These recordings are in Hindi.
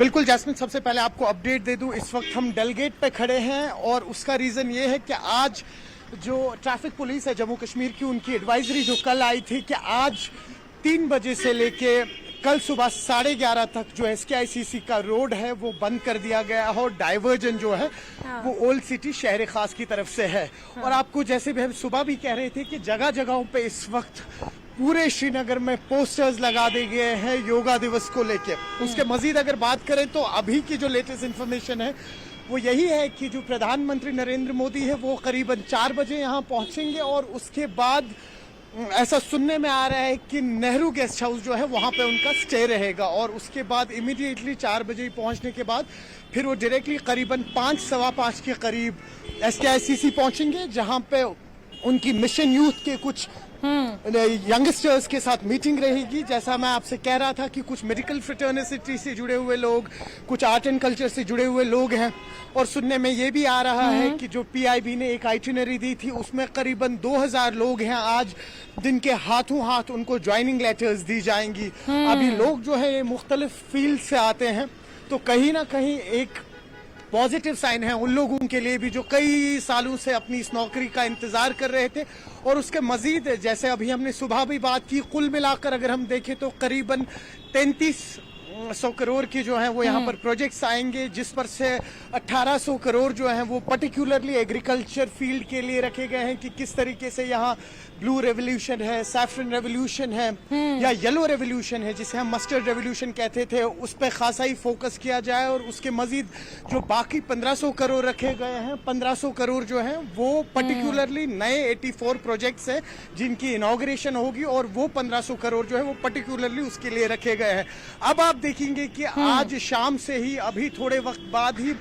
बिल्कुल जैस्मिन, सबसे पहले आपको अपडेट दे दूं, इस वक्त हम डेलगेट पे खड़े हैं और उसका रीज़न ये है कि आज जो ट्रैफिक पुलिस है जम्मू कश्मीर की, उनकी एडवाइजरी जो कल आई थी कि आज 3 बजे से लेके कल सुबह 11:30 तक जो SKICC का रोड है वो बंद कर दिया गया है और डाइवर्जन जो है वो ओल्ड सिटी शहर खास की तरफ से है। और आपको जैसे भी हम सुबह भी कह रहे थे कि जगह जगहों पे इस वक्त पूरे श्रीनगर में पोस्टर्स लगा दिए गए हैं योगा दिवस को लेके। उसके मजीद अगर बात करें तो अभी की जो लेटेस्ट इंफॉर्मेशन है वो यही है कि जो प्रधानमंत्री नरेंद्र मोदी है वो करीबन 4 बजे यहाँ पहुंचेंगे और उसके बाद ऐसा सुनने में आ रहा है कि नेहरू गेस्ट हाउस जो है वहाँ पे उनका स्टे रहेगा और उसके बाद इमीडिएटली 4 बजे पहुँचने के बाद फिर वो डायरेक्टली करीबन 5 सवा 5 के करीब SKICC पहुँचेंगे, जहाँ पे उनकी मिशन यूथ के कुछ यंगस्टर्स के साथ मीटिंग रहेगी। जैसा मैं आपसे कह रहा था कि कुछ मेडिकल फ्रेटर्निटी से जुड़े हुए लोग, कुछ आर्ट एंड कल्चर से जुड़े हुए लोग हैं और सुनने में ये भी आ रहा है कि जो PIB ने एक आइटिनरी दी थी उसमें करीबन 2000 लोग हैं आज जिनके हाथों हाथ उनको ज्वाइनिंग लेटर्स दी जाएंगी। अभी लोग जो है ये मुख्तलिफ फील्ड से आते हैं, तो कहीं ना कहीं एक पॉजिटिव साइन है उन लोगों के लिए भी जो कई सालों से अपनी इस नौकरी का इंतजार कर रहे थे। और उसके मजीद जैसे अभी हमने सुबह भी बात की, कुल मिलाकर अगर हम देखें तो करीबन 3300 करोड़ की जो है वो यहाँ पर प्रोजेक्ट्स आएंगे, जिस पर से 1800 करोड़ जो है वो पर्टिकुलरली एग्रीकल्चर फील्ड के लिए रखे गए हैं कि किस तरीके से यहाँ ब्लू रेवोल्यूशन है, सैफरन रेवोल्यूशन है या येलो रेवोल्यूशन है जिसे हम मस्टर्ड रेवोल्यूशन कहते थे, उस पर खासा ही फोकस किया जाए। और उसके मजीद जो बाकी 1500 करोड़ रखे गए हैं, 1500 करोड़ जो है वो पर्टिकुलरली नए 84 प्रोजेक्ट्स हैं जिनकी इनॉग्रेशन होगी और वो 1500 करोड़ जो है वो पर्टिकुलरली उसके लिए रखे गए हैं। अब आप देखेंगे कि आज शाम से ही अभी थोड़े वक्त बाद ही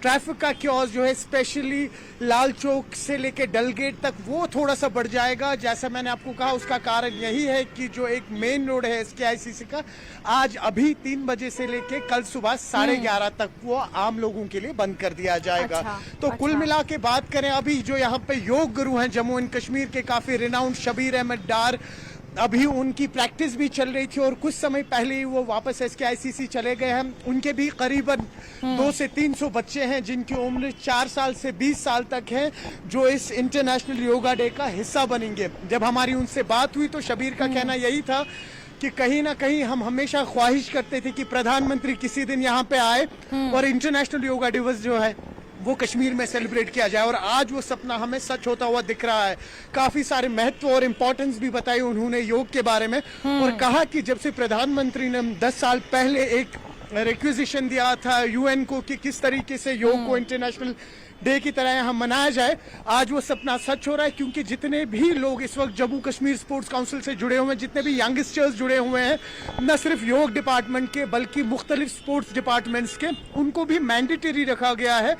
ट्रैफिक का क्योस जो है स्पेशली लाल चौक से लेके डलगेट तक वो थोड़ा सा बढ़ जाएगा। जैसा मैंने आपको कहा उसका कारण यही है कि जो एक मेन रोड है SKICC का, आज अभी 3 बजे से लेके कल सुबह 11:30 तक वो आम लोगों के लिए बंद कर दिया जाएगा। तो कुल मिला के बात करें, अभी जो यहाँ पे योग गुरु हैं जम्मू एंड कश्मीर के काफी रिनाउंड शबीर अहमद डार, अभी उनकी प्रैक्टिस भी चल रही थी और कुछ समय पहले ही वो वापस SKICC चले गए हैं। उनके भी करीबन 200 से 300 बच्चे हैं जिनकी उम्र 4 साल से 20 साल तक है, जो इस इंटरनेशनल योगा डे का हिस्सा बनेंगे। जब हमारी उनसे बात हुई तो शबीर का कहना यही था कि कहीं ना कहीं हम हमेशा ख्वाहिश करते थे कि प्रधानमंत्री किसी दिन यहाँ पे आए और इंटरनेशनल योगा दिवस जो है वो कश्मीर में सेलिब्रेट किया जाए, और आज वो सपना हमें सच होता हुआ दिख रहा है। काफी सारे महत्व और इम्पोर्टेंस भी बताई उन्होंने योग के बारे में और कहा कि जब से प्रधानमंत्री ने 10 साल पहले एक रिक्वेजिशन दिया था UN को कि किस तरीके से योग को इंटरनेशनल डे की तरह यहाँ मनाया जाए, आज वो सपना सच हो रहा है। क्योंकि जितने भी लोग इस वक्त जम्मू कश्मीर स्पोर्ट्स काउंसिल से जुड़े हुए हैं, जितने भी यंगस्टर्स जुड़े हुए हैं, न सिर्फ योग डिपार्टमेंट के बल्कि मुख्तलिफ स्पोर्ट्स डिपार्टमेंट्स के, उनको भी मैंडेटरी रखा गया है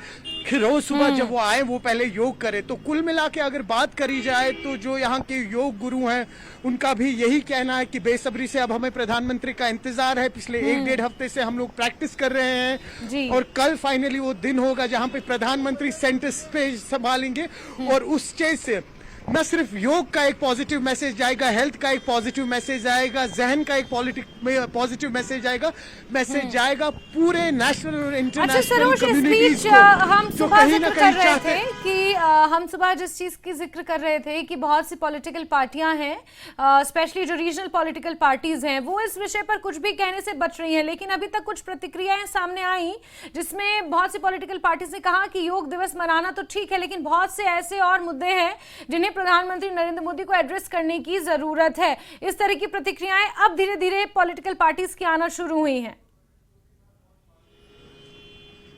कि रोज सुबह जब वो आए वो पहले योग करे। तो कुल मिला के अगर बात करी जाए तो जो यहाँ के योग गुरु हैं उनका भी यही कहना है कि बेसब्री से अब हमें प्रधानमंत्री का इंतजार है। पिछले 1-1.5 हफ्ते से हम लोग प्रैक्टिस कर रहे हैं और कल फाइनली वो दिन होगा जहाँ पे प्रधानमंत्री सेंटर स्टेज संभालेंगे और उस स्टेज से न सिर्फ योग का एक पॉजिटिव मैसेज जाएगा, हेल्थ का एक पॉजिटिव मैसेज आएगा, जहन का एक पॉजिटिव मैसेज जाएगा पूरे नेशनल और इंटरनेशनल कम्युनिटीज को। हम सुबह जिक्र कर रहे थे कि हम सुबह जिस चीज की जिक्र कर रहे थे कि बहुत सी पॉलिटिकल पार्टियां हैं, स्पेशली जो रीजनल पॉलिटिकल पार्टीज हैं, वो इस विषय पर कुछ भी कहने से बच रही हैं। लेकिन अभी तक कुछ प्रतिक्रियाएं सामने आई जिसमें बहुत सी पॉलिटिकल पार्टीज ने कहा कि योग दिवस मनाना तो ठीक है, लेकिन बहुत से ऐसे और मुद्दे हैं जिन्हें प्रधानमंत्री नरेंद्र मोदी को एड्रेस करने की जरूरत है। इस तरह की प्रतिक्रियाएं अब धीरे धीरे पॉलिटिकल पार्टीज की आना शुरू हुई हैं।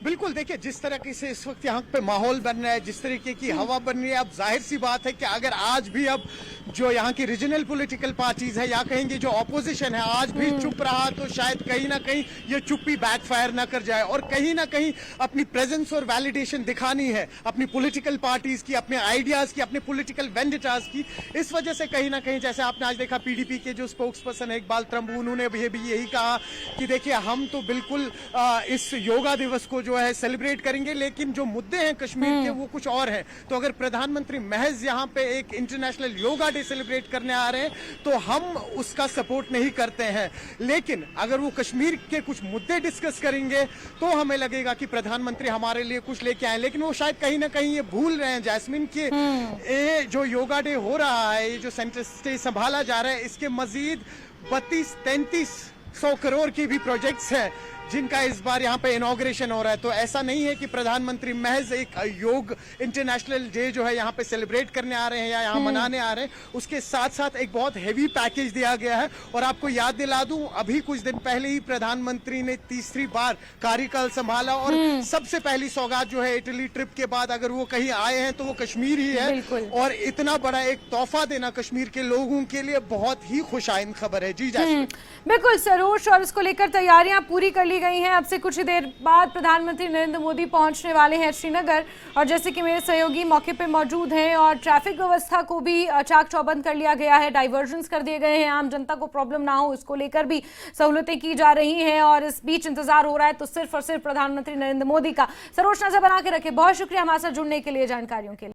बिल्कुल, देखिए जिस तरीके से इस वक्त यहाँ पे माहौल बन रहा है, जिस तरीके की हवा बन रही है, अब जाहिर सी बात है कि अगर आज भी अब जो यहाँ की रीजनल पॉलिटिकल पार्टीज है या कहेंगे जो ऑपोजिशन है आज भी चुप रहा तो शायद कहीं ना कहीं ये चुप्पी बैकफायर ना कर जाए और कहीं ना कहीं अपनी प्रेजेंस और वैलिडेशन दिखानी है अपनी पॉलिटिकल पार्टीज की, अपने आइडियाज की, अपने पॉलिटिकल वेंडेटास की। इस वजह से कहीं ना कहीं जैसे आपने आज देखा PDP के जो स्पोक्स पर्सन है इकबाल त्रंबू, उन्होंने भी यही कहा कि देखिए हम तो बिल्कुल इस योगा दिवस को जो है सेलिब्रेट करेंगे, लेकिन जो मुद्दे हैं कश्मीर के वो कुछ और हैं। तो अगर प्रधानमंत्री महज यहाँ पे एक इंटरनेशनल योगा डे सेलिब्रेट करने आ रहे हैं तो हम उसका सपोर्ट नहीं करते हैं, लेकिन अगर वो कश्मीर के कुछ मुद्दे डिस्कस करेंगे तो हमें लगेगा कि प्रधानमंत्री हमारे लिए कुछ लेके आए। लेकिन वो शायद कहीं ना कहीं ये भूल रहे हैं जैस्मिन के ये जो योगा डे हो रहा है, ये जो सेंटर स्टेज संभाला जा रहा है, इसके मजीद 32-33 करोड़ की भी प्रोजेक्ट्स है जिनका इस बार यहाँ पे इनॉग्रेशन हो रहा है। तो ऐसा नहीं है कि प्रधानमंत्री महज एक योग इंटरनेशनल डे जो है यहाँ पे सेलिब्रेट करने आ रहे हैं या यहाँ मनाने आ रहे हैं, उसके साथ साथ एक बहुत हेवी पैकेज दिया गया है। और आपको याद दिला दूं, अभी कुछ दिन पहले ही प्रधानमंत्री ने तीसरी बार कार्यकाल संभाला और सबसे पहली सौगात जो है इटली ट्रिप के बाद अगर वो कहीं आए हैं तो वो कश्मीर ही है। और इतना बड़ा एक तोहफा देना कश्मीर के लोगों के लिए बहुत ही खुशाइंद खबर है। जी जैस्मिन। बिल्कुल सरोज, और इसको लेकर तैयारियां पूरी कर ली गई हैं। अब से कुछ ही देर बाद प्रधानमंत्री नरेंद्र मोदी पहुंचने वाले हैं श्रीनगर, और जैसे कि मेरे सहयोगी मौके पे मौजूद हैं, और ट्रैफिक व्यवस्था को भी चाक चौबंद कर लिया गया है, डाइवर्जन्स कर दिए गए हैं, आम जनता को प्रॉब्लम ना हो इसको लेकर भी सहूलतें की जा रही हैं। और इस बीच इंतजार हो रहा है तो सिर्फ और सिर्फ प्रधानमंत्री नरेंद्र मोदी का। सरोज, नजर बना के रखे। बहुत शुक्रिया हमारे साथ जुड़ने के लिए, जानकारियों के लिए।